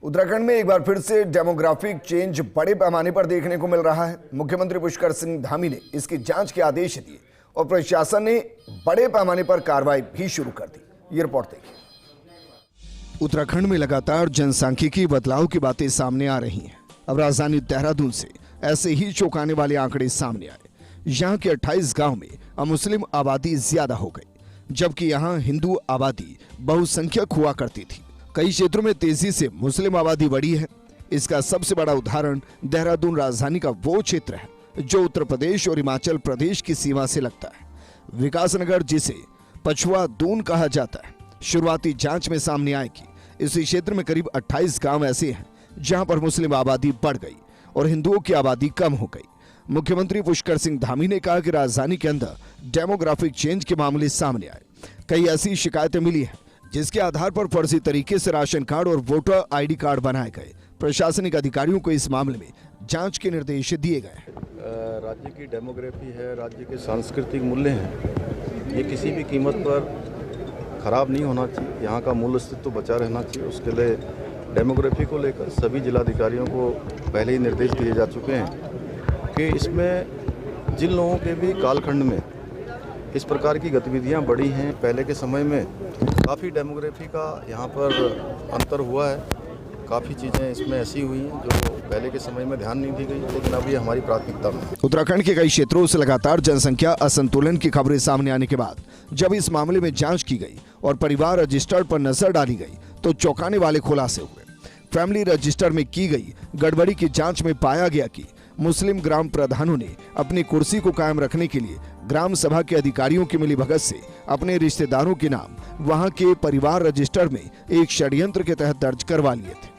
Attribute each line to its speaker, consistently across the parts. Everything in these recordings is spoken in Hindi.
Speaker 1: उत्तराखंड में एक बार फिर से डेमोग्राफिक चेंज बड़े पैमाने पर देखने को मिल रहा है। मुख्यमंत्री पुष्कर सिंह धामी ने इसकी जांच के आदेश दिए और प्रशासन ने बड़े पैमाने पर कार्रवाई भी शुरू कर दी। ये रिपोर्ट देखिए। उत्तराखंड में लगातार जनसांख्यिकी बदलाव की बातें सामने आ रही हैं। अब राजधानी देहरादून से ऐसे ही चौंकाने वाले आंकड़े सामने आए। यहाँ के 28 गांव में अमुस्लिम आबादी ज्यादा हो गई, जबकि यहाँ हिंदू आबादी बहुसंख्यक हुआ करती थी। कई क्षेत्रों में तेजी से मुस्लिम आबादी बढ़ी है। इसका सबसे बड़ा उदाहरण देहरादून राजधानी का वो क्षेत्र है जो उत्तर प्रदेश और हिमाचल प्रदेश की सीमा से लगता है। विकासनगर, जिसे पछुआ दून कहा जाता है, शुरुआती जांच में सामने आए कि इसी क्षेत्र में करीब 28 गांव ऐसे हैं जहां पर मुस्लिम आबादी बढ़ गई और हिंदुओं की आबादी कम हो गई। मुख्यमंत्री पुष्कर सिंह धामी ने कहा कि राजधानी के अंदर डेमोग्राफिक चेंज के मामले सामने आए। कई ऐसी शिकायतें मिली हैं जिसके आधार पर फर्जी तरीके से राशन कार्ड और वोटर आईडी कार्ड बनाए गए। प्रशासनिक अधिकारियों को इस मामले में जांच के निर्देश दिए गए।
Speaker 2: राज्य की डेमोग्राफी है, राज्य के सांस्कृतिक मूल्य हैं, ये किसी भी कीमत पर खराब नहीं होना चाहिए। यहाँ का मूल अस्तित्व बचा रहना चाहिए। उसके लिए डेमोग्राफी को लेकर सभी जिलाधिकारियों को पहले ही निर्देश दिए जा चुके हैं कि इसमें जिन लोगों के भी कालखंड में इस प्रकार की गतिविधियां बढ़ी हैं, पहले के समय में काफ़ी डेमोग्राफी का यहाँ पर अंतर हुआ है। काफ़ी चीज़ें इसमें ऐसी हुई हैं जो पहले के समय में ध्यान नहीं दी गई, लेकिन अब ये हमारी प्राथमिकता में।
Speaker 1: उत्तराखंड के कई क्षेत्रों से लगातार जनसंख्या असंतुलन की खबरें सामने आने के बाद जब इस मामले में जांच की गई और परिवार रजिस्टर पर नजर डाली गई तो चौंकाने वाले खुलासे हुए। फैमिली रजिस्टर में की गई गड़बड़ी की जांच में पाया गया कि मुस्लिम ग्राम प्रधानों ने अपनी कुर्सी को कायम रखने के लिए ग्राम सभा के अधिकारियों की मिलीभगत से अपने रिश्तेदारों के नाम वहां के परिवार रजिस्टर में एक षड्यंत्र के तहत दर्ज करवा लिए थे।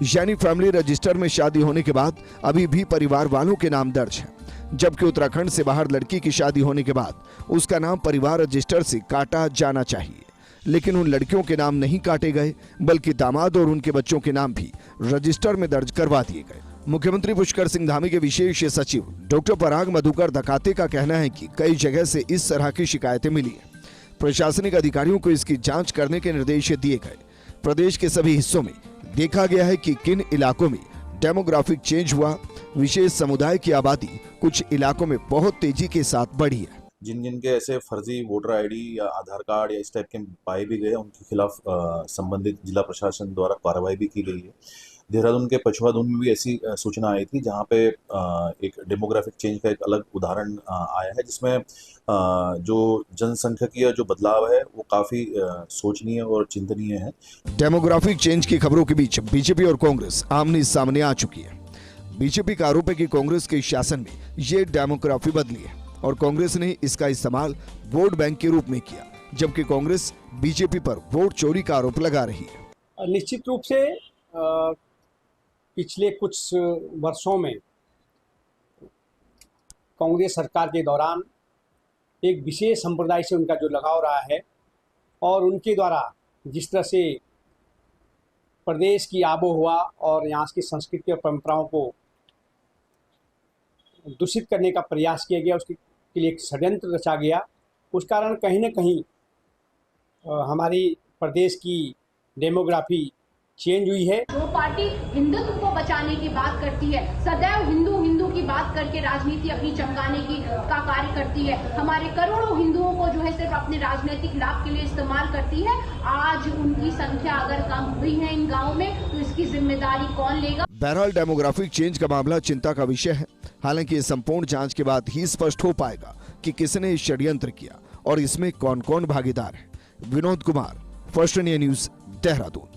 Speaker 1: यानी फैमिली रजिस्टर में शादी होने के बाद अभी भी परिवार वालों के नाम दर्ज है, जबकि उत्तराखंड से बाहर लड़की की शादी होने के बाद उसका नाम परिवार रजिस्टर से काटा जाना चाहिए। लेकिन उन लड़कियों के नाम नहीं काटे गए, बल्कि दामाद और उनके बच्चों के नाम भी रजिस्टर में दर्ज करवा दिए गए। मुख्यमंत्री पुष्कर सिंह धामी के विशेष सचिव डॉक्टर पराग मधुकर दकाते का कहना है कि कई जगह से इस तरह की शिकायतें मिली हैं। प्रशासनिक अधिकारियों को इसकी जांच करने के निर्देश दिए गए। प्रदेश के सभी हिस्सों में देखा गया है कि किन इलाकों में डेमोग्राफिक चेंज हुआ। विशेष समुदाय की आबादी कुछ इलाकों में बहुत तेजी के साथ बढ़ी है।
Speaker 3: जिन के ऐसे फर्जी वोटर आईडी या आधार कार्ड या इस टाइप के पाए भी गए, उनके खिलाफ संबंधित जिला प्रशासन द्वारा कार्रवाई भी की गई है। देहरादून के पछुआ दून में भी ऐसी सूचना आई थी, जहां पे एक डेमोग्राफिक चेंज का एक अलग उदाहरण आया है, जिसमें जो जनसंख्यिकीय जो बदलाव है वो काफी सोचनीय और चिंतनीय है।
Speaker 1: डेमोग्राफिक चेंज की खबरों के बीच बीजेपी और कांग्रेस आमने सामने आ चुकी है। बीजेपी का आरोप है कि कांग्रेस के शासन में ये डेमोग्राफी बदली है और कांग्रेस ने इसका इस्तेमाल वोट बैंक के रूप में किया, जबकि कांग्रेस बीजेपी पर वोट चोरी का आरोप लगा रही है।
Speaker 4: निश्चित रूप से पिछले कुछ वर्षों में कांग्रेस सरकार के दौरान एक विशेष संप्रदाय से उनका जो लगाव रहा है और उनके द्वारा जिस तरह से प्रदेश की आबोहवा और यहाँ की संस्कृति और परंपराओं को दूषित करने का प्रयास किया गया, उसके लिए एक षड्यंत्र रचा गया। उस कारण कहीं न कहीं हमारी प्रदेश की डेमोग्राफी चेंज हुई है।
Speaker 5: जो पार्टी हिंदुत्व को बचाने की बात करती है, सदैव हिंदू हिंदू की बात करके राजनीति अपनी चमकाने की का कार्य करती है, हमारे करोड़ों हिंदुओं को जो है सिर्फ अपने राजनीतिक लाभ के लिए इस्तेमाल करती है। आज उनकी संख्या अगर कम हुई है इन गाँव में, तो इसकी जिम्मेदारी कौन लेगा?
Speaker 1: बहरहाल डेमोग्राफिक चेंज का मामला चिंता का विषय है। हालांकि संपूर्ण जांच के बाद ही स्पष्ट हो पाएगा कि किसने षड्यंत्र किया और इसमें कौन कौन भागीदार है। Vinod Kumar, first India news, Dehradun.